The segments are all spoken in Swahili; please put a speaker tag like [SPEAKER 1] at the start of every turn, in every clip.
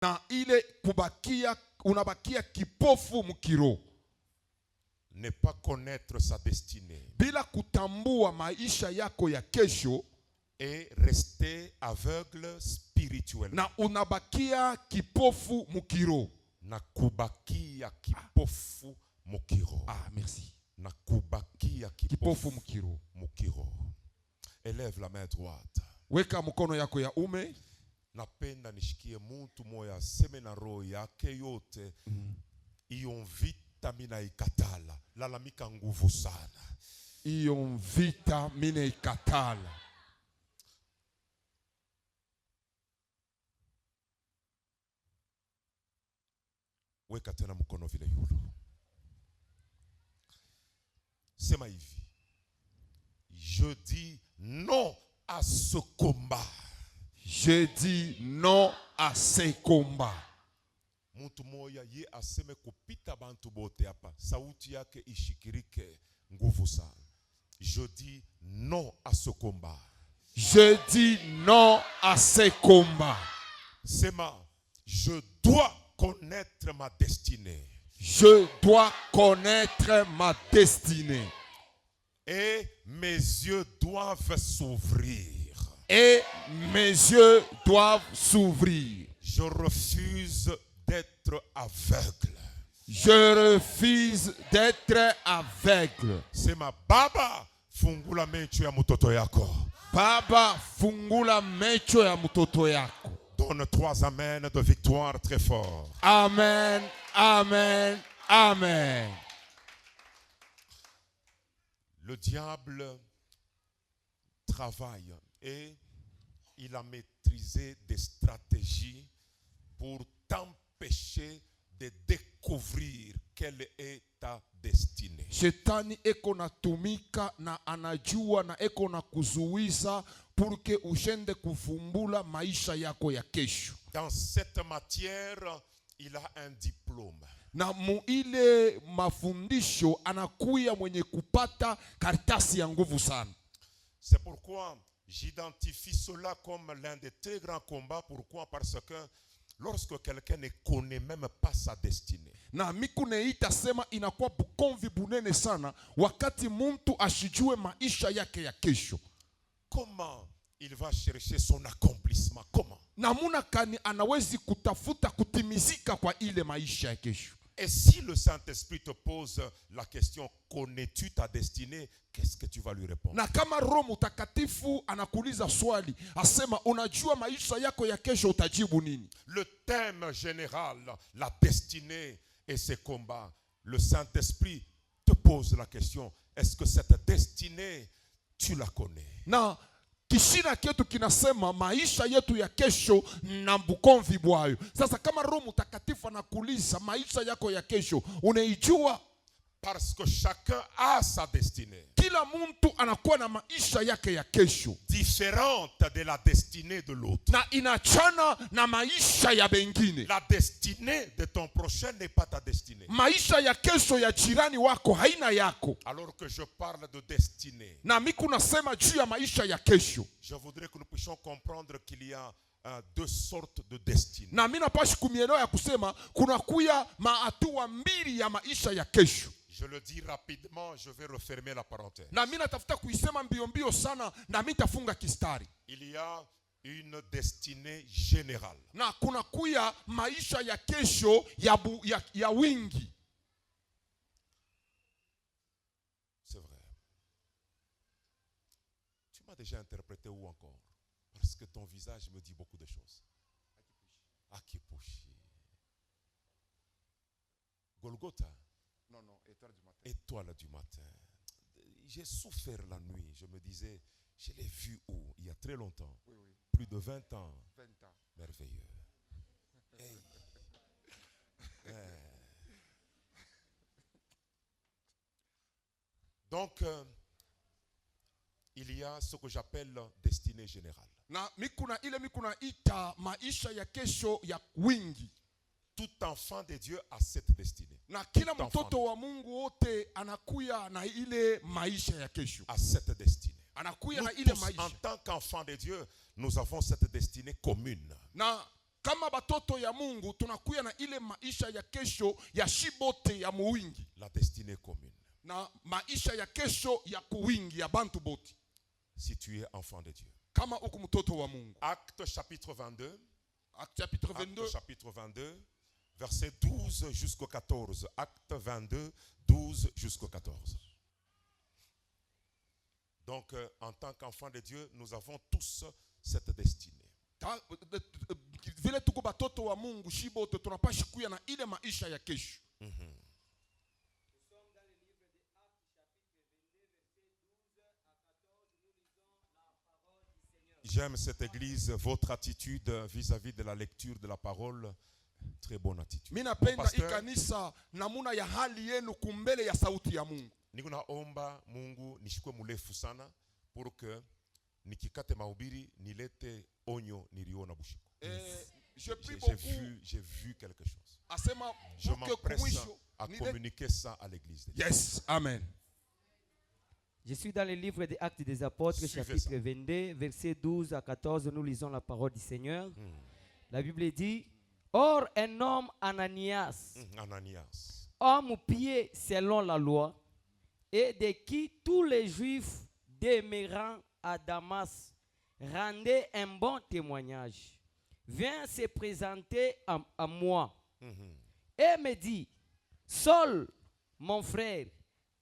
[SPEAKER 1] na ile kubakia unabakia kipofu mkiro.
[SPEAKER 2] Ne pas connaître sa destinée.
[SPEAKER 1] Bila kutambua maisha yako ya kesho.
[SPEAKER 2] Et rester aveugle spirituellement.
[SPEAKER 1] Na unabakia kipofu mukiro.
[SPEAKER 2] Na kubakia kipofu mukiro.
[SPEAKER 1] Ah, merci.
[SPEAKER 2] Na kubakia
[SPEAKER 1] kipofu mukiro.
[SPEAKER 2] Mukiro. Élève la main droite.
[SPEAKER 1] Weka mkono yako ya ume.
[SPEAKER 2] Napenda nishikie mtu moya seme na roho yake yote. Iyo vita mina ikatala. Lalamika nguvu sana.
[SPEAKER 1] Iyo vita mina ikatala.
[SPEAKER 2] Weka tena mkono vile yulu. Sema hivi. Je dis non à ce combat.
[SPEAKER 1] Je dis non à ce combat.
[SPEAKER 2] Mtu moya ye aseme kupita bantu bote hapa. Sauti yake ishikirike nguvu sana. Je dis non à ce combat.
[SPEAKER 1] Je dis non à ce combat.
[SPEAKER 2] Sema, je dois connaître ma destinée.
[SPEAKER 1] Je dois connaître ma destinée.
[SPEAKER 2] Et mes yeux doivent s'ouvrir.
[SPEAKER 1] Et mes yeux doivent s'ouvrir.
[SPEAKER 2] Je refuse d'être aveugle.
[SPEAKER 1] Je refuse d'être aveugle.
[SPEAKER 2] C'est ma baba fungula mecho ya mtoto yako.
[SPEAKER 1] Baba fungula mecho ya mtoto yako.
[SPEAKER 2] Donne 3 amen de victoire très fort.
[SPEAKER 1] Amen, amen, amen.
[SPEAKER 2] Le diable travaille et il a maîtrisé des stratégies pour t'empêcher de découvrir quelle est ta destinée.
[SPEAKER 1] Shetani eko natumika na anajua na eko na kuzuiza purke ushende kufumbula maisha yako ya kesho.
[SPEAKER 2] Dans cette matière, il a un diplôme.
[SPEAKER 1] Na muile mafundisho anakuya mwenye kupata karatasi ya nguvu sana.
[SPEAKER 2] C'est pourquoi j'identifie cela comme l'un des très grands combats. Pourquoi? Parce que lorsque quelqu'un ne connaît même pas sa destinée.
[SPEAKER 1] Na mikuneita sema inakuwa bukomvi bunene sana wakati muntu ashijue maisha yake ya kesho.
[SPEAKER 2] Comment il va chercher son accomplissement? Comment?
[SPEAKER 1] Namuna kani anawezi kutafuta kutimizika kwa ile maisha ya kesho.
[SPEAKER 2] Et si le Saint-Esprit te pose la question, connais-tu ta destinée? Qu'est-ce que tu vas lui répondre?
[SPEAKER 1] Na kama Roho Mtakatifu anakuuliza swali, asema unajua maisha yako ya kesho, utajibu nini?
[SPEAKER 2] Le thème général, la destinée et ses combats. Le Saint-Esprit te pose la question, est-ce que cette destinée, tu la connais?
[SPEAKER 1] Na kishina kietu kinasema maisha yetu ya kesho na bukomvi bwayo. Sasa kama Roho Mtakatifu anakuuliza maisha yako ya kesho, unaijua?
[SPEAKER 2] Parce que chacun a sa destinée.
[SPEAKER 1] Kila mtu anakuwa na maisha yake ya kesho.
[SPEAKER 2] Différente de la destinée de l'autre.
[SPEAKER 1] Na inachana na maisha ya bengine.
[SPEAKER 2] La destinée de ton prochain n'est pas ta destinée.
[SPEAKER 1] Maisha ya kesho ya jirani wako haina yako.
[SPEAKER 2] Alors que je parle de destinée.
[SPEAKER 1] Na mimi kunasema juu ya maisha ya kesho.
[SPEAKER 2] Je voudrais que nous puissions comprendre qu'il y a 2 sortes de destinée.
[SPEAKER 1] Na mimi napashi kumielewa ya kusema kuna kuya maatua mbili ya maisha ya kesho.
[SPEAKER 2] Je le dis rapidement, je vais refermer la parenthèse.
[SPEAKER 1] Na mimi natafuta kuisema mbio mbio sana na mimi tafunga kistari.
[SPEAKER 2] Il y a une destinée générale.
[SPEAKER 1] Na kuna kuya maisha ya kesho ya wingi.
[SPEAKER 2] C'est vrai. Tu m'as déjà interprété où encore? Parce que ton visage me dit beaucoup de choses. Akipushi. Golgotha.
[SPEAKER 1] Non, étoile du matin.
[SPEAKER 2] Étoile du matin. J'ai souffert la nuit. Je me disais, je l'ai vu où? Il y a très longtemps.
[SPEAKER 1] Oui.
[SPEAKER 2] Plus de 20 ans.
[SPEAKER 1] 20 ans.
[SPEAKER 2] Merveilleux. Hey. Donc, il y a ce que j'appelle destinée générale.
[SPEAKER 1] Na mikuna ita maisha ya kesho ya wingi.
[SPEAKER 2] Tout enfant de Dieu a cette destinée.
[SPEAKER 1] Na kila mtoto wa Mungu wote anakuya na ile maisha ya kesho.
[SPEAKER 2] A cette destinée.
[SPEAKER 1] Anakuya
[SPEAKER 2] Nous
[SPEAKER 1] na ile
[SPEAKER 2] tous,
[SPEAKER 1] maisha.
[SPEAKER 2] en tant qu'enfants de Dieu, nous avons cette destinée commune.
[SPEAKER 1] Na Kama batoto ya Mungu tunakuya na ile maisha ya kesho ya shibote ya muwingi.
[SPEAKER 2] La destinée commune.
[SPEAKER 1] Na maisha ya kesho ya kuwingi ya bantu boti.
[SPEAKER 2] Si tu es enfant de Dieu.
[SPEAKER 1] Kama uku mtoto wa Mungu.
[SPEAKER 2] Acte chapitre 22.
[SPEAKER 1] Acte chapitre 22.
[SPEAKER 2] Acte chapitre 22. Verset 12 jusqu'au 14. Acte 22, 12 jusqu'au 14. Donc, en tant qu'enfant de Dieu, nous avons tous cette destinée.
[SPEAKER 1] Vile tuko batoto wa Mungu shibote tunapashi kuya na ile maisha ya kesho.
[SPEAKER 2] J'aime cette église, votre attitude vis-à-vis de la lecture de la parole, très bonne attitude.
[SPEAKER 1] Mimi napenda ikanisa namuna ya hali yenu kumbele ya sauti ya Mungu.
[SPEAKER 2] Niko naomba Mungu nishikwe murefu sana pour que nikikate mahubiri nilete onyo niliona bushiko.
[SPEAKER 1] Je prie beaucoup.
[SPEAKER 2] J'ai vu quelque chose.
[SPEAKER 1] Asema
[SPEAKER 2] Je m'empresse à communiquer ça à l'église.
[SPEAKER 1] Yes, amen.
[SPEAKER 3] Je suis dans le livre des Actes des Apôtres, chapitre 22, versets 12 à 14. Nous lisons la parole du Seigneur. La Bible dit: Or, un homme, Ananias, homme pied selon la loi, et de qui tous les Juifs demeurant à Damas rendaient un bon témoignage, vient se présenter à moi et me dit: Saul, mon frère,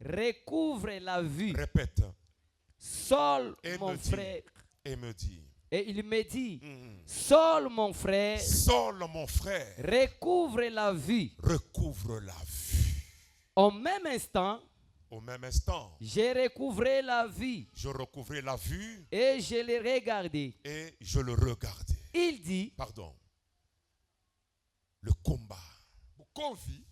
[SPEAKER 3] recouvre la vue.
[SPEAKER 2] Répète.
[SPEAKER 3] Saul, mon frère.
[SPEAKER 2] Et me dit.
[SPEAKER 3] Et il me dit: Saul, mon frère.
[SPEAKER 2] Saul, mon frère.
[SPEAKER 3] Recouvre la vue.
[SPEAKER 2] Recouvre la vue.
[SPEAKER 3] Au même instant.
[SPEAKER 2] Au même instant.
[SPEAKER 3] J'ai recouvré la vue.
[SPEAKER 2] Je recouvrais la vue.
[SPEAKER 3] Et je l'ai regardé.
[SPEAKER 2] Et je le regardais.
[SPEAKER 3] Il dit.
[SPEAKER 2] Pardon. Le combat.
[SPEAKER 1] Bukonvi.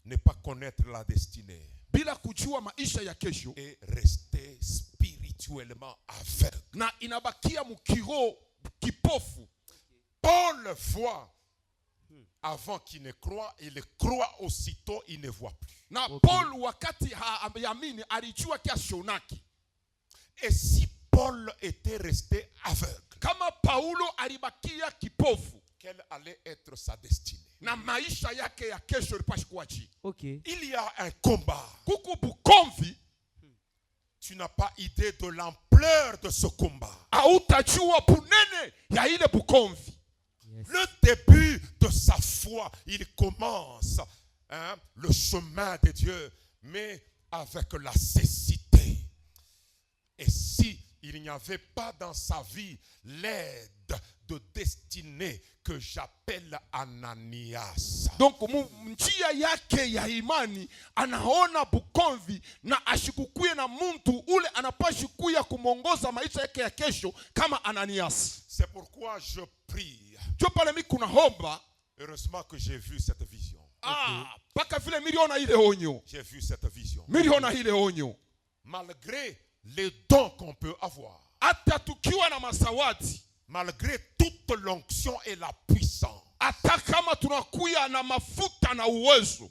[SPEAKER 2] Ne pas connaître la destinée.
[SPEAKER 1] Bila kujua maisha ya kesho.
[SPEAKER 2] Et rester spirituellement aveugle.
[SPEAKER 1] Na inabakia mukiro kipofu.
[SPEAKER 2] Paul voit avant qu'il ne croit, il croit aussitôt, il ne voit plus.
[SPEAKER 1] Na Paul wakati haamini alijua kiashonaki.
[SPEAKER 2] Et si Paul était resté aveugle,
[SPEAKER 1] kama Paulo alibakia kipofu,
[SPEAKER 2] quelle allait être sa destinée?
[SPEAKER 1] Na maisha yake ya kesho ilipashi kuachi.
[SPEAKER 3] Okay.
[SPEAKER 2] Il y a un combat.
[SPEAKER 1] Kuku bukomvi.
[SPEAKER 2] Tu n'as pas idée de l'ampleur de ce combat.
[SPEAKER 1] Hautajua punene ya ile bukomvi.
[SPEAKER 3] Yes.
[SPEAKER 2] Le début de sa foi, il commence le chemin de Dieu, mais avec la cécité. Et si il n'y avait pas dans sa vie l'aide de destinée que j'appelle Ananias.
[SPEAKER 1] Donc njia yake ya imani anaona bukomvi na ashikukuye na muntu ule anapashi kuya kumongoza maisha yake ya kesho kama Ananias.
[SPEAKER 2] C'est pourquoi je prie.
[SPEAKER 1] Jo pale mimi kuna homba.
[SPEAKER 2] Heureusement que j'ai vu cette vision.
[SPEAKER 1] Paka vile miliona ile onyo.
[SPEAKER 2] J'ai vu cette vision.
[SPEAKER 1] Miliona ile onyo.
[SPEAKER 2] Malgré les dons qu'on peut avoir.
[SPEAKER 1] Hata tukiwa na masawati.
[SPEAKER 2] Malgré toute l'onction et la puissance.
[SPEAKER 1] Hata kama tunakuya na mafuta na uwezo.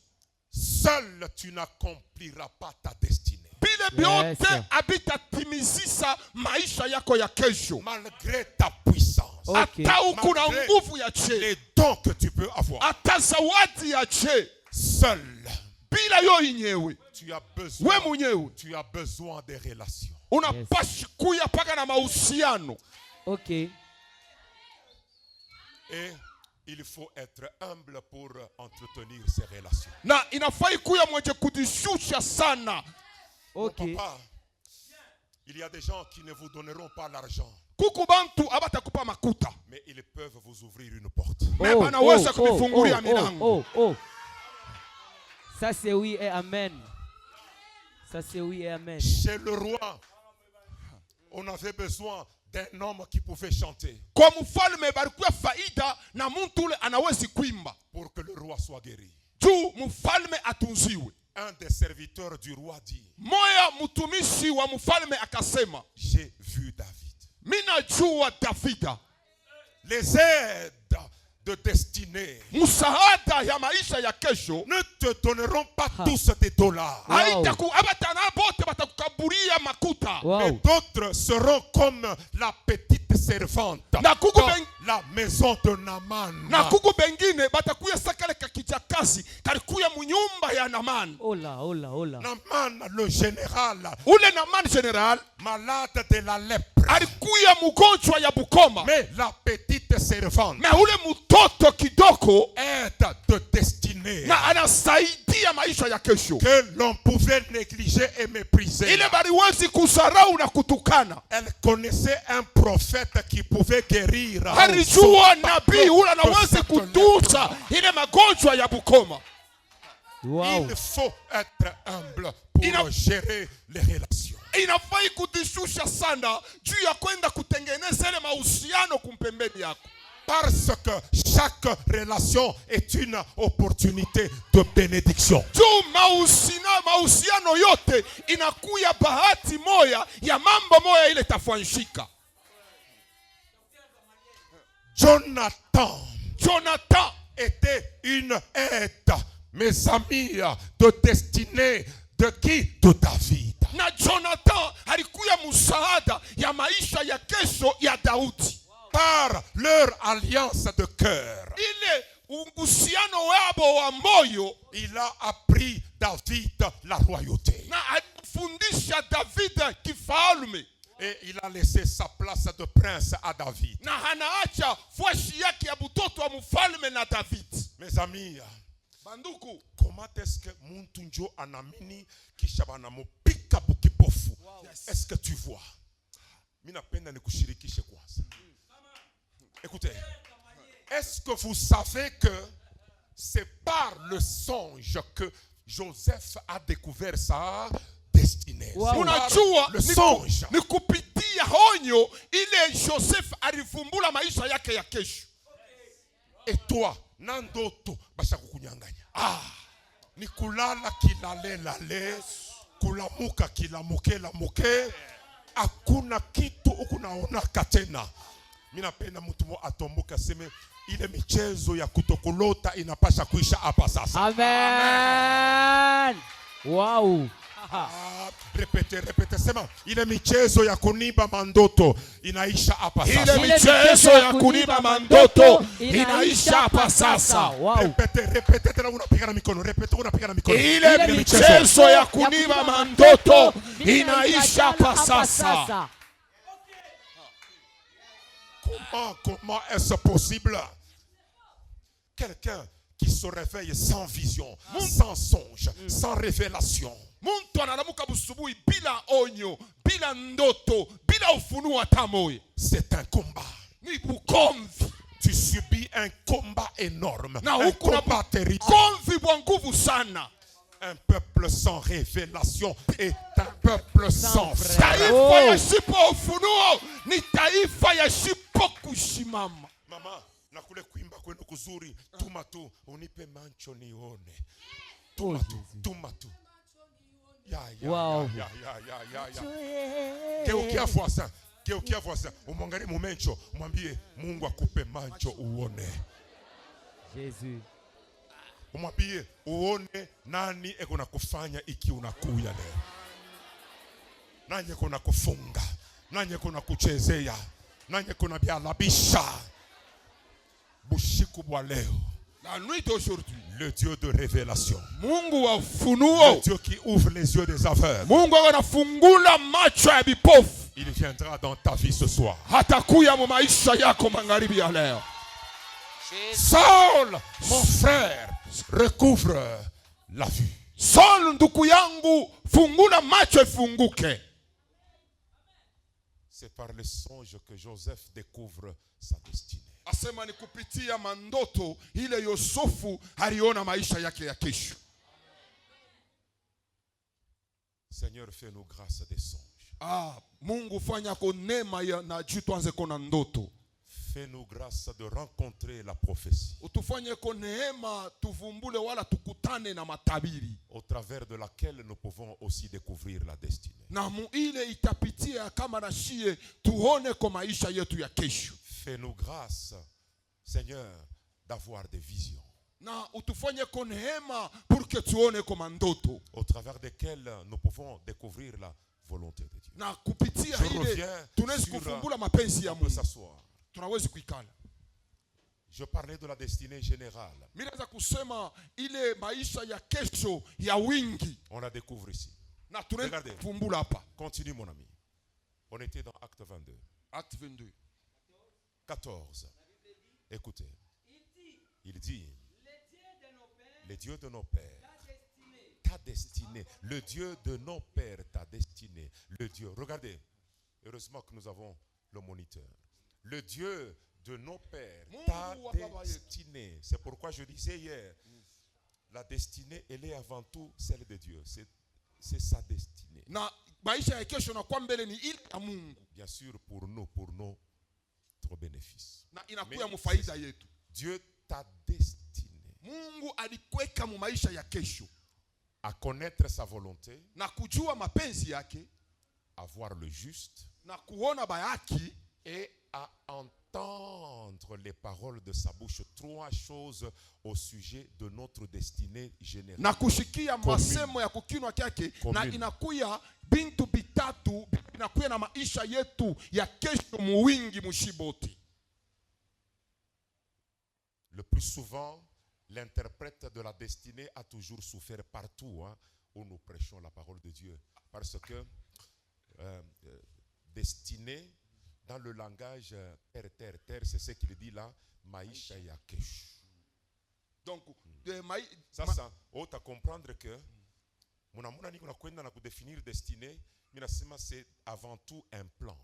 [SPEAKER 2] Seul tu n'accompliras pas ta destinée.
[SPEAKER 1] Bile biote abitatimizisa maisha yako ya kesho.
[SPEAKER 2] Malgré ta puissance.
[SPEAKER 1] Hata ukuna nguvu ya che.
[SPEAKER 2] Les dons que tu peux avoir.
[SPEAKER 1] Hata zawadi ya che.
[SPEAKER 2] Seul.
[SPEAKER 1] Bila yo inyewe.
[SPEAKER 2] Tu as besoin.
[SPEAKER 1] We mwenyewe.
[SPEAKER 2] Tu as besoin des relations.
[SPEAKER 1] Unapashi kuya paka na mahusiano.
[SPEAKER 3] Ok.
[SPEAKER 2] Et il faut être humble pour entretenir ces relations.
[SPEAKER 1] Na inafai kuya mwenye kujishusha sana.
[SPEAKER 3] Ok.
[SPEAKER 2] Papa, il y a des gens qui ne vous donneront pas l'argent.
[SPEAKER 1] Kuku bantu abatakupa makuta.
[SPEAKER 2] Mais ils peuvent vous ouvrir une porte.
[SPEAKER 1] Mais banaweza kumifungulia milango.
[SPEAKER 3] Ça c'est oui et amen. Ça c'est oui et amen.
[SPEAKER 2] Chez le roi, on avait besoin d'un homme qui pouvait chanter.
[SPEAKER 1] Kwa mfalme balikuwa faida na muntu ule anawezi kuimba.
[SPEAKER 2] Pour que le roi soit guéri.
[SPEAKER 1] Juu mfalme atunziwe.
[SPEAKER 2] Un des serviteurs du roi dit.
[SPEAKER 1] Moya mtumishi wa mfalme akasema.
[SPEAKER 2] J'ai vu David.
[SPEAKER 1] Mina jua Davida.
[SPEAKER 2] Les aides de destinée
[SPEAKER 1] musahada ya maisha ya kesho
[SPEAKER 2] ne te donneront pas tous des dollars.
[SPEAKER 1] Haitaku abatana bote batakukabu sufuria makuta.
[SPEAKER 3] Wow.
[SPEAKER 2] Mais d'autres seront comme la petite servante
[SPEAKER 1] Na kuku
[SPEAKER 2] dans
[SPEAKER 1] ben-
[SPEAKER 2] la maison de Naaman.
[SPEAKER 1] Na kuku bengine batakuya sakale kakijakazi kalikuya munyumba ya Namani.
[SPEAKER 3] Oh là, oh là, oh là.
[SPEAKER 2] Naaman, le général,
[SPEAKER 1] Ule Namani general
[SPEAKER 2] malade de la lèpre.
[SPEAKER 1] alikuya mgonjwa ya bukoma.
[SPEAKER 2] Mais la petite servante
[SPEAKER 1] Na ule mtoto kidogo
[SPEAKER 2] aide de destinée
[SPEAKER 1] na anasaidia maisha ya kesho.
[SPEAKER 2] que l'on pouvait négliger et mépriser.
[SPEAKER 1] Ile baliwezi kusarau na kutukana.
[SPEAKER 2] Elle connaissait un prophète qui pouvait guérir.
[SPEAKER 1] Alijua nabii ule
[SPEAKER 2] de
[SPEAKER 1] anawezi
[SPEAKER 2] cette
[SPEAKER 1] kutunza
[SPEAKER 2] lèpre.
[SPEAKER 1] ile magonjwa ya bukoma.
[SPEAKER 3] Wow.
[SPEAKER 2] Il faut être humble pour gérer les relations.
[SPEAKER 1] Inafai kujishusha sana juu ya kwenda kutengeneza ile mahusiano kumpembeni yako.
[SPEAKER 2] Parce que chaque relation est une opportunité de bénédiction.
[SPEAKER 1] Juu mahusiano yote inakuya bahati moya ya mambo moya ile tafanyika.
[SPEAKER 2] Jonathan
[SPEAKER 1] Jonathan
[SPEAKER 2] était une aide, mes amis, de destinée de qui? De David.
[SPEAKER 1] na Jonathan alikuya msaada ya maisha ya kesho ya Daudi.
[SPEAKER 2] Par leur alliance de cœur,
[SPEAKER 1] Ile uhusiano wabo wa moyo
[SPEAKER 2] il a appris David la royauté.
[SPEAKER 1] na alifundisha David kifalme
[SPEAKER 2] Et il a laissé sa place de prince à David.
[SPEAKER 1] na hanaacha fwashi yake ya butoto wa mfalme na David.
[SPEAKER 2] Mes amis,
[SPEAKER 1] Banduku,
[SPEAKER 2] comment est-ce que muntu njo anamini kisha banamupika bukipofu? Est-ce que tu vois? Mina penda nikushirikishe kwanza. Écoutez, est-ce que vous savez que c'est par le songe que Joseph a découvert sa destinée?
[SPEAKER 3] Wow.
[SPEAKER 2] C'est par
[SPEAKER 1] unajua
[SPEAKER 2] le songe.
[SPEAKER 1] ni kupitia honyo ile Joseph alivumbula maisha yake ya kesho.
[SPEAKER 2] Et toi, nandoto basha kukunyanganya. Ni kulala kilale lale, kulamuka kilamuke lamuke, hakuna kitu ukunaonaka tena. Mimi napenda mtu mo atomboka seme ile michezo ya kutokulota inapasha kuisha hapa sasa.
[SPEAKER 3] Amen. Wow.
[SPEAKER 2] Repete sema ile michezo ya kuniba mandoto inaisha hapa sasa.
[SPEAKER 1] Ile michezo ya kuniba mandoto inaisha hapa sasa.
[SPEAKER 3] Wow.
[SPEAKER 2] Repete tena unapiga na mikono. Repete unapiga na mikono.
[SPEAKER 1] Ile michezo ya kuniba mandoto inaisha hapa sasa.
[SPEAKER 2] Comment est-ce possible? Quelqu'un qui se réveille sans vision, sans songe, sans révélation.
[SPEAKER 1] Muntu analamuka busubuhi bila onyo, bila ndoto, bila ufunuo hata moyo.
[SPEAKER 2] C'est un combat.
[SPEAKER 1] Ni bukomvi.
[SPEAKER 2] Tu subis un combat énorme.
[SPEAKER 1] Na
[SPEAKER 2] Un
[SPEAKER 1] huku na
[SPEAKER 2] combat terrible.
[SPEAKER 1] bukomvi bwa nguvu sana.
[SPEAKER 2] Un peuple sans révélation est un peuple sans frère.
[SPEAKER 1] Taifa yasipo ufunuo ni taifa yasipo kusimama.
[SPEAKER 2] Mama, nakule kuimba kwenu kuzuri. Tuma tu, unipe mancho nione. Tuma tu, tuma tu. Ya. Geukia voisin. Geukia voisin. Umwangalie mumencho, mwambie Mungu akupe mancho uone.
[SPEAKER 3] Jésus.
[SPEAKER 2] Umwambie uone nani eko na kufanya iki unakuya leo. Nani eko na kufunga, nani eko na kuchezea, nani eko na bialabisha. Bushiku bwa leo.
[SPEAKER 1] La nuit d'aujourd'hui,
[SPEAKER 2] Le Dieu de révélation.
[SPEAKER 1] Mungu wa
[SPEAKER 2] Le
[SPEAKER 1] ufunuo,
[SPEAKER 2] Dieu qui ouvre les yeux des aveugles.
[SPEAKER 1] Mungu anafungula macho ya vipofu.
[SPEAKER 2] Il viendra dans ta vie ce soir.
[SPEAKER 1] Hatakuya mu maisha yako magharibi ya leo.
[SPEAKER 2] Saul, mon frère, recouvre la vue.
[SPEAKER 1] Saul ndugu yangu, fungula macho ifunguke.
[SPEAKER 2] C'est par le songe que Joseph découvre sa destinée.
[SPEAKER 1] Asema ni kupitia mandoto ile Yusufu aliona maisha yake ya kesho.
[SPEAKER 2] Seigneur, fais-nous grâce des songes.
[SPEAKER 1] Mungu fanya ko neema na juu tuanze kona ndoto.
[SPEAKER 2] Fais-nous grâce de rencontrer la prophétie.
[SPEAKER 1] Utufanye ko neema tuvumbule wala tukutane na matabiri.
[SPEAKER 2] Au travers de laquelle nous pouvons aussi découvrir la destinée.
[SPEAKER 1] Na ile itapitia kama na shie tuone kwa maisha yetu ya kesho.
[SPEAKER 2] Fais-nous grâce, Seigneur, d'avoir des visions.
[SPEAKER 1] Na utufanye ko neema pour que tuone kwa mandoto.
[SPEAKER 2] Au travers desquelles nous pouvons découvrir la volonté de Dieu.
[SPEAKER 1] Na kupitia
[SPEAKER 2] Je
[SPEAKER 1] ile
[SPEAKER 2] reviens
[SPEAKER 1] tunaweza
[SPEAKER 2] sur,
[SPEAKER 1] kufumbula mapenzi ya
[SPEAKER 2] On peut
[SPEAKER 1] Mungu.
[SPEAKER 2] s'asseoir.
[SPEAKER 1] Tunaweza kuikala.
[SPEAKER 2] Je parlais de la destinée générale.
[SPEAKER 1] Mimi naweza kusema ile maisha ya kesho ya wingi.
[SPEAKER 2] On la découvre ici.
[SPEAKER 1] Na tunaweza
[SPEAKER 2] Regardez.
[SPEAKER 1] kufumbula hapa.
[SPEAKER 2] Continue mon ami. On était dans Acte 22.
[SPEAKER 1] Acte 22.
[SPEAKER 2] 14. Écoutez. Il dit, le Dieu de nos pères t'a destiné. Le Dieu de nos pères t'a destiné. Le Dieu, regardez, heureusement que nous avons le moniteur. Le Dieu de nos pères t'a destiné. C'est pourquoi je disais hier, la destinée, elle est avant tout celle de Dieu. C'est sa destinée.
[SPEAKER 1] Na maisha ya kesho na kwa mbele ni ile ya Mungu.
[SPEAKER 2] Bien sûr pour notre bénéfice.
[SPEAKER 1] Na inakuwa mu faida yetu.
[SPEAKER 2] Dieu t'a destiné.
[SPEAKER 1] Mungu alikweka mu maisha ya kesho.
[SPEAKER 2] À connaître sa volonté,
[SPEAKER 1] Na kujua mapenzi yake,
[SPEAKER 2] à voir le juste
[SPEAKER 1] na kuona bayaki,
[SPEAKER 2] et à entendre les paroles de sa bouche. Trois choses au sujet de notre destinée générale.
[SPEAKER 1] na kushikia masemo ya kukinwa kyake, na inakuya bintu bitatu inakuya na maisha yetu ya kesho muwingi mushiboti.
[SPEAKER 2] Le plus souvent, l'interprète de la destinée a toujours souffert partout où nous prêchons la parole de Dieu. Parce que destinée, dans le langage terre, c'est ce qu'il dit là, maisha ya kesho.
[SPEAKER 1] Donc,
[SPEAKER 2] Sasa, tu comprendre que munamuna niko nakwenda na kudefinir destinée, minasema c'est avant tout un plan.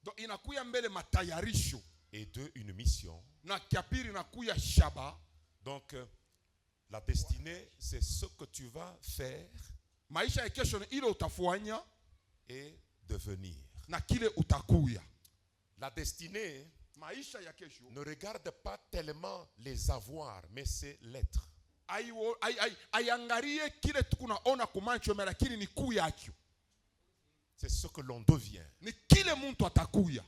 [SPEAKER 1] donc inakuya mbele matayarisho.
[SPEAKER 2] Et deux, une mission.
[SPEAKER 1] Na kiapiri inakuya shaba.
[SPEAKER 2] Donc, la destinée, c'est ce que tu vas faire
[SPEAKER 1] Maisha ya kesho ni ile utafanya
[SPEAKER 2] et devenir.
[SPEAKER 1] na kile utakuya.
[SPEAKER 2] La destinée
[SPEAKER 1] Maisha ya kesho
[SPEAKER 2] ne regarde pas tellement les avoirs, mais c'est l'être.
[SPEAKER 1] Aiangalie kile tukunaona kumancho lakini ni kuyacho.
[SPEAKER 2] C'est ce que l'on devient.
[SPEAKER 1] Ni kile muntu atakuya.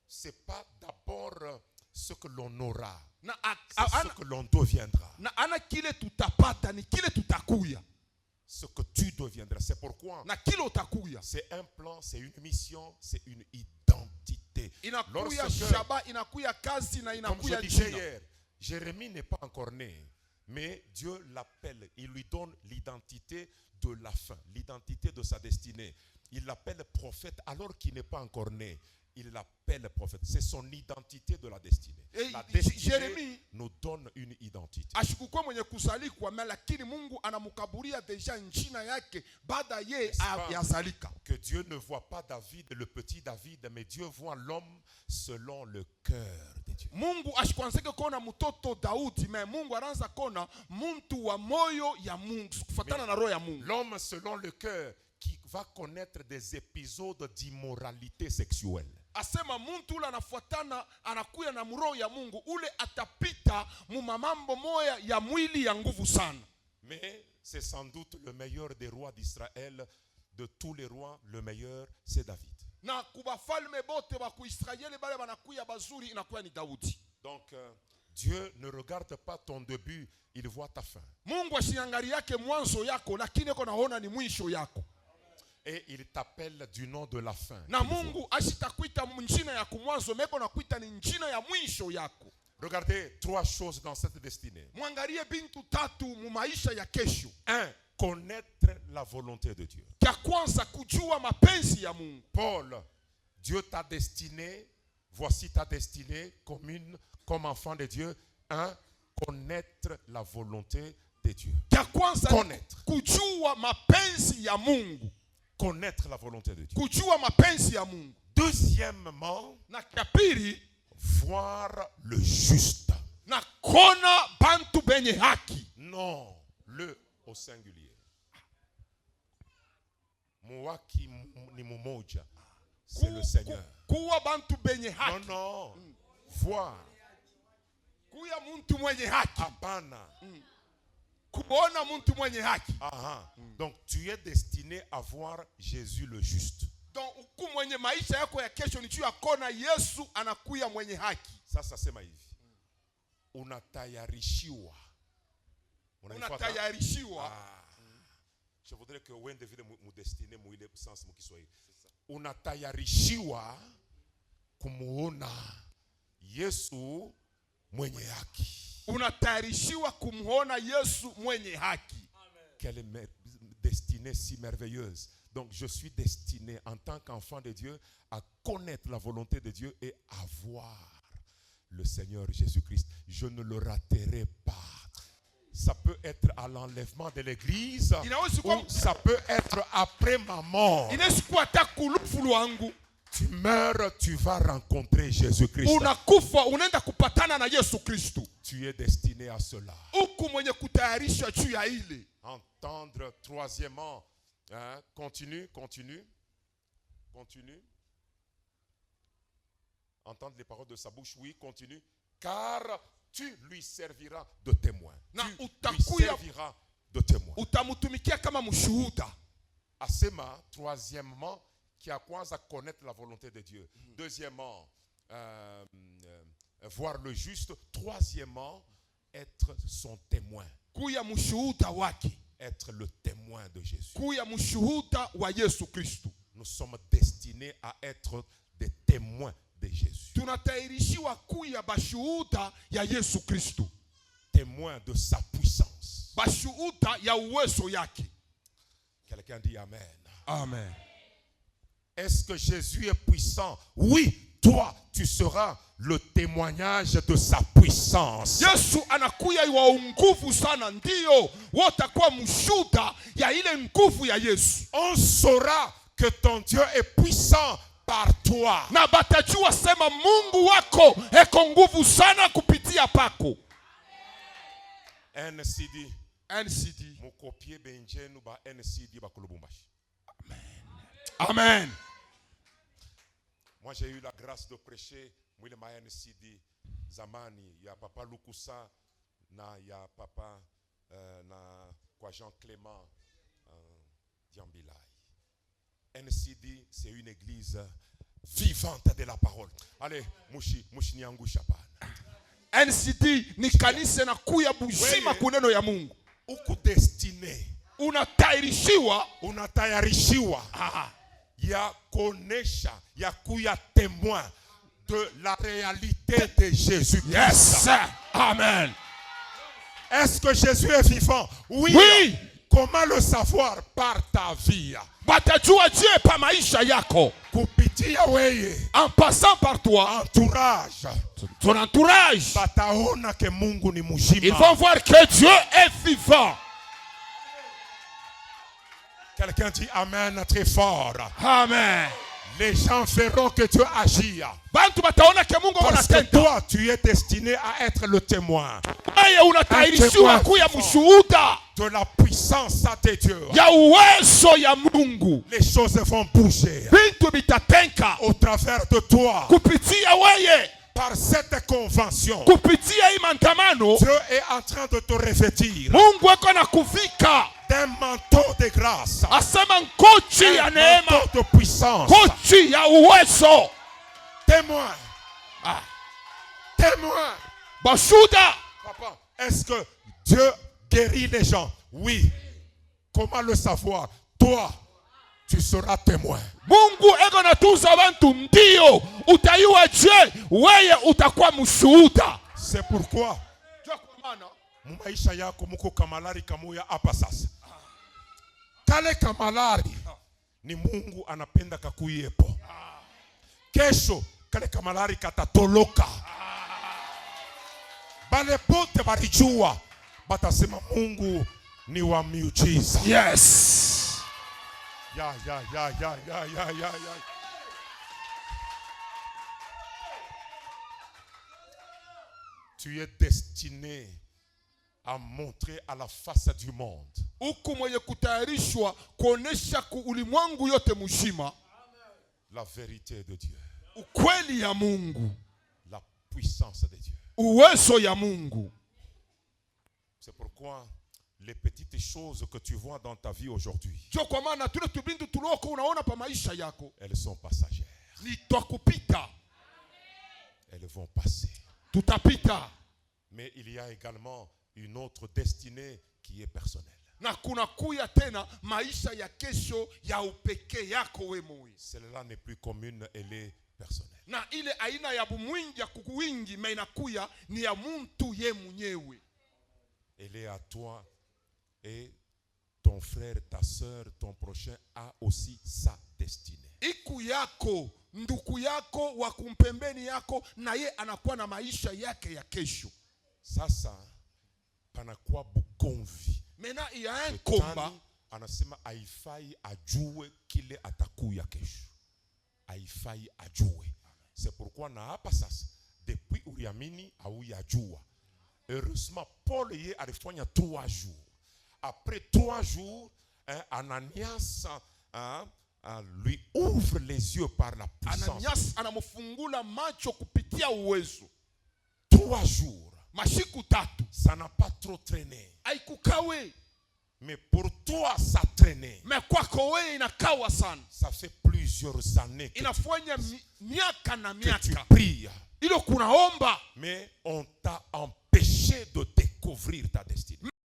[SPEAKER 2] C'est pas d'abord ce que l'on aura.
[SPEAKER 1] C'est
[SPEAKER 2] ce que l'on deviendra.
[SPEAKER 1] Na ana kile tutapata ni kile tutakuya.
[SPEAKER 2] Ce que tu deviendras. C'est pourquoi
[SPEAKER 1] Na kile utakuya.
[SPEAKER 2] c'est un plan, c'est une mission, c'est une identité.
[SPEAKER 1] Inakuya shaba, inakuya kazi na inakuya
[SPEAKER 2] comme je disais
[SPEAKER 1] jina.
[SPEAKER 2] hier, Jérémie n'est pas encore né, mais Dieu l'appelle, il lui donne l'identité de la fin, l'identité de sa destinée. Il l'appelle prophète alors qu'il n'est pas encore né. Il l'appelle prophète. C'est son identité de la destinée. La destinée
[SPEAKER 1] Jérémie
[SPEAKER 2] nous donne une identité.
[SPEAKER 1] ashikukuwa mwenye kusalikwa lakini Mungu anamukaburia deja njina yake baada ye yazalika.
[SPEAKER 2] Que Dieu ne voit pas David, le petit David, mais Dieu voit l'homme selon le cœur de Dieu.
[SPEAKER 1] Mungu ashikwanzeke kona mtoto Daudi, mais Mungu anaanza kona muntu wa moyo ya Mungu, kufatana na roho ya Mungu.
[SPEAKER 2] L'homme selon le cœur qui va connaître des épisodes d'immoralité sexuelle.
[SPEAKER 1] Asema muntu ule anafuatana anakuya na roho ya Mungu, ule atapita mu mambo moya ya mwili ya nguvu sana.
[SPEAKER 2] Mais c'est sans doute le meilleur des rois d'Israël. De tous les rois, le meilleur, c'est David.
[SPEAKER 1] Na kubafalme bote ba kuisraeli bale banakuya bazuri inakuya ni Daudi.
[SPEAKER 2] Donc, Dieu ne regarde pas ton début, il voit ta fin.
[SPEAKER 1] Mungu ashiangalia yake mwanzo yako, lakini yako naona ni mwisho yako.
[SPEAKER 2] Et il t'appelle du nom de la fin.
[SPEAKER 1] Na Mungu ashitakuita njina ya kumwanzo, meko nakuita ni njina ya mwisho yako.
[SPEAKER 2] Regardez trois choses dans cette destinée.
[SPEAKER 1] Mwangalie bintu tatu mu maisha ya kesho.
[SPEAKER 2] 1. Connaître la volonté de Dieu.
[SPEAKER 1] Kia kwanza kujua mapenzi ya Mungu.
[SPEAKER 2] Paul, Dieu t'a destiné, voici ta destinée comme enfant de Dieu. 1. Connaître la volonté de Dieu.
[SPEAKER 1] Kia kwanza
[SPEAKER 2] connaître.
[SPEAKER 1] Kujua mapenzi ya Mungu.
[SPEAKER 2] Connaître la volonté de Dieu.
[SPEAKER 1] Kujua mapenzi ya Mungu.
[SPEAKER 2] Deuxièmement,
[SPEAKER 1] na kia pili,
[SPEAKER 2] voir le juste.
[SPEAKER 1] na kona bantu benye haki.
[SPEAKER 2] Non, le au singulier. Muwaki ni mumoja. C'est le Seigneur.
[SPEAKER 1] Kuwa bantu benye haki.
[SPEAKER 2] Non, non. Voir.
[SPEAKER 1] Kuya muntu mwenye haki.
[SPEAKER 2] Hapana.
[SPEAKER 1] Kuona muntu mwenye haki.
[SPEAKER 2] Donc tu es destiné à voir Jésus le juste.
[SPEAKER 1] Donc uku mwenye maisha yako ya kesho ni juu ya kona Yesu anakuya mwenye haki.
[SPEAKER 2] Sasa sema hivi. Unatayarishiwa.
[SPEAKER 1] Unatayarishiwa.
[SPEAKER 2] Je voudrais que uende vile mudestine muile sens mukiswahili. Unatayarishiwa kumuona Yesu mwenye haki.
[SPEAKER 1] Unatayarishiwa kumuona Yesu mwenye haki.
[SPEAKER 2] Quelle destinée si merveilleuse. Donc je suis destiné en tant qu'enfant de Dieu à connaître la volonté de Dieu et à voir le Seigneur Jésus-Christ. Je ne le raterai pas. Ça peut être à l'enlèvement de l'église ou ça peut être après ma mort. Tu meurs, tu vas rencontrer Jésus-Christ. Tu es destiné à cela. Entendre troisièmement. Hein, continue. Entendre les paroles de sa bouche, oui, continue. Car tu lui serviras de témoin. Tu lui serviras de témoin. Asema, troisièmement, qui a quoi à connaître la volonté de Dieu. Deuxièmement, voir le juste. Troisièmement, être son témoin. Être le témoin de Jésus. Nous sommes destinés à être des témoins de Jésus. Témoin de sa puissance. Quelqu'un dit Amen.
[SPEAKER 1] Amen.
[SPEAKER 2] Est-ce que Jésus est puissant? Oui, toi, tu seras le témoignage de sa puissance.
[SPEAKER 1] Yesu anakuya iwa nguvu sana, ndio watakuwa mshuhuda ya ile nguvu ya Yesu.
[SPEAKER 2] On saura que ton Dieu est puissant par toi.
[SPEAKER 1] Na batajua sema Mungu wako eko nguvu sana kupitia pako. NCD.
[SPEAKER 2] Mukopie benjenu ba NCD ba Kolubumbashi.
[SPEAKER 1] Amen.
[SPEAKER 2] Moi j'ai eu la grâce de prêcher mwile ma NCD zamani ya papa Lukusa na ya papa na kwa Jean Clément Diambilai. NCD c'est une église vivante de la parole. Allez, mushi niangusha pana.
[SPEAKER 1] NCD ni kanisa na kuya buzima kuneno ya Mungu.
[SPEAKER 2] Uku destiné. Unatayarishiwa. Ya konesha, ya kuya témoin de la réalité de Jésus.
[SPEAKER 1] Yes. Amen.
[SPEAKER 2] Est-ce que Jésus est vivant? Oui.
[SPEAKER 1] Oui.
[SPEAKER 2] Comment le savoir? Par ta vie.
[SPEAKER 1] Batajua je pa maisha yako.
[SPEAKER 2] Kupitia weye.
[SPEAKER 1] En passant par toi.
[SPEAKER 2] Entourage.
[SPEAKER 1] Ton entourage.
[SPEAKER 2] Bataona que Mungu ni mujima.
[SPEAKER 1] Ils vont voir que Dieu est vivant.
[SPEAKER 2] Quelqu'un dit Amen très fort.
[SPEAKER 1] Amen.
[SPEAKER 2] Les gens verront que Dieu agit.
[SPEAKER 1] Parce
[SPEAKER 2] que toi, tu es destiné à être le témoin. De la puissance de Dieu. Les choses vont bouger. Au travers de toi. Par cette convention, Dieu est en train de te revêtir d'un manteau de grâce, un manteau de puissance. Témoin. Témoin. Papa, est-ce que Dieu guérit les gens? Oui. Comment le savoir? Toi, tu seras témoin.
[SPEAKER 1] Mungu eko natunza bantu, ndio utayua je weye utakuwa mshuhuda.
[SPEAKER 2] C'est pourquoi mumaisha yako muko kamalari kamoya hapa sasa. Kale kamalari ni Mungu anapenda kakuyepo. Kesho kale kamalari katatoloka. Bale pote barijua batasema Mungu ni wa miujiza.
[SPEAKER 1] Yes.
[SPEAKER 2] Ya. Tu es destiné à montrer à la face du monde la vérité de Dieu, la puissance de Dieu. C'est pourquoi les petites choses que tu vois dans ta vie aujourd'hui, elles sont passagères. Elles vont passer. Mais il y a également une autre destinée qui est personnelle.
[SPEAKER 1] na kunakuya tena maisha ya kesho ya upekee yako we Moise.
[SPEAKER 2] Celle-là n'est plus commune, elle est personnelle.
[SPEAKER 1] Na ile aina ya bumwingi ya kukuwingi inakuya ni ya mtu ye mwenyewe.
[SPEAKER 2] Elle est à toi et ton frère, ta sœur, ton prochain a aussi sa destinée.
[SPEAKER 1] Iku yako, nduku yako, wa kumpembeni yako, na ye anakuwa na maisha yake ya kesho.
[SPEAKER 2] Sasa panakuwa bukonvi.
[SPEAKER 1] Mena il y a un combat.
[SPEAKER 2] Anasema haifai ajue kile atakuya kesho. Haifai ajue. C'est pourquoi na hapa sasa depuis uriamini hauyajua. Heureusement Paul y alifanya 3 jours. Après 3 jours, Ananias lui ouvre les yeux par la puissance.
[SPEAKER 1] Ananias anamufungula macho kupitia uwezo.
[SPEAKER 2] 3 jours.
[SPEAKER 1] Mashiku 3.
[SPEAKER 2] Ça n'a pas trop traîné.
[SPEAKER 1] Haikukawe.
[SPEAKER 2] Mais pour toi ça traînait.
[SPEAKER 1] Mais kwako wewe inakawa sana.
[SPEAKER 2] Ça fait plusieurs années que
[SPEAKER 1] inafanya miaka na miaka
[SPEAKER 2] tu pries.
[SPEAKER 1] Ilo kunaomba.
[SPEAKER 2] Mais on t'a empêché de découvrir ta destinée.